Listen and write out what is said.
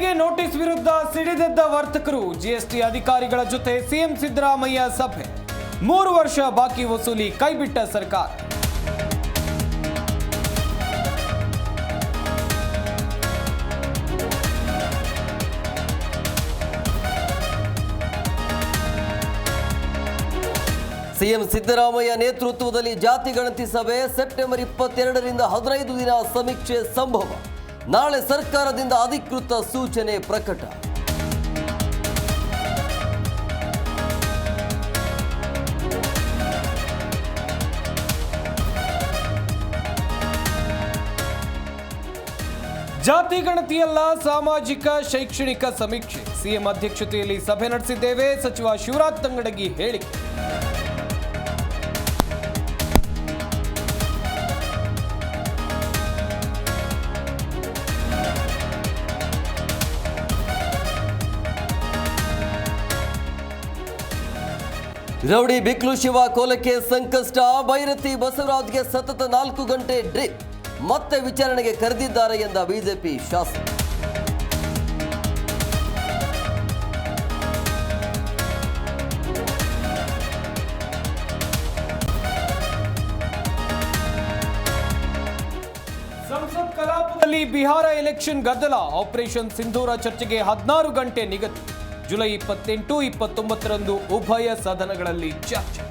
ತೆರಿಗೆ ನೋಟಿಸ್ ವಿರುದ್ಧ ಸಿಡಿದೆದ್ದ ವರ್ತಕರು. ಜಿಎಸ್ಟಿ ಅಧಿಕಾರಿಗಳ ಜೊತೆ ಸಿಎಂ ಸಿದ್ದರಾಮಯ್ಯ ಸಭೆ. 3 ವರ್ಷ ಬಾಕಿ ವಸೂಲಿ ಕೈಬಿಟ್ಟ ಸರ್ಕಾರ. ಸಿಎಂ ಸಿದ್ದರಾಮಯ್ಯ ನೇತೃತ್ವದಲ್ಲಿ ಜಾತಿ ಗಣತಿ ಸಭೆ. ಸೆಪ್ಟೆಂಬರ್ 22ರಿಂದ 15 ದಿನ ಸಮೀಕ್ಷೆ ಸಂಭವ. ನಾಳೆ ಸರ್ಕಾರದಿಂದ ಅಧಿಕೃತ ಸೂಚನೆ ಪ್ರಕಟ. ಜಾತಿ ಗಣತಿಯಲ್ಲ, ಸಾಮಾಜಿಕ ಶೈಕ್ಷಣಿಕ ಸಮೀಕ್ಷೆ. ಸಿಎಂ ಅಧ್ಯಕ್ಷತೆಯಲ್ಲಿ ಸಭೆ ನಡೆಸಿದ್ದೇವೆ. ಸಚಿವ ಶಿವರಾಜ್ ತಂಗಡಗಿ ಹೇಳಿಕೆ. ರೌಡಿ ಬಿಕ್ಲು ಶಿವ ಕೋಲಕ್ಕೆ ಸಂಕಷ್ಟ. ಭೈರತಿ ಬಸವರಾಜ್ಗೆ ಸತತ 4 ಗಂಟೆ ಡ್ರಿಪ್. ಮತ್ತೆ ವಿಚಾರಣೆಗೆ ಕರೆದಿದ್ದಾರೆ ಎಂದ ಬಿಜೆಪಿ ಶಾಸಕ. ಸಂಸತ್ ಕಲಾಪದಲ್ಲಿ ಬಿಹಾರ ಎಲೆಕ್ಷನ್ ಗದ್ದಲ. ಆಪರೇಷನ್ ಸಿಂಧೂರ ಚರ್ಚೆಗೆ 16 ಗಂಟೆ ನಿಗದಿ. ಜುಲೈ 28, 29ರಂದು ಉಭಯ ಸದನಗಳಲ್ಲಿ ಚರ್ಚೆ.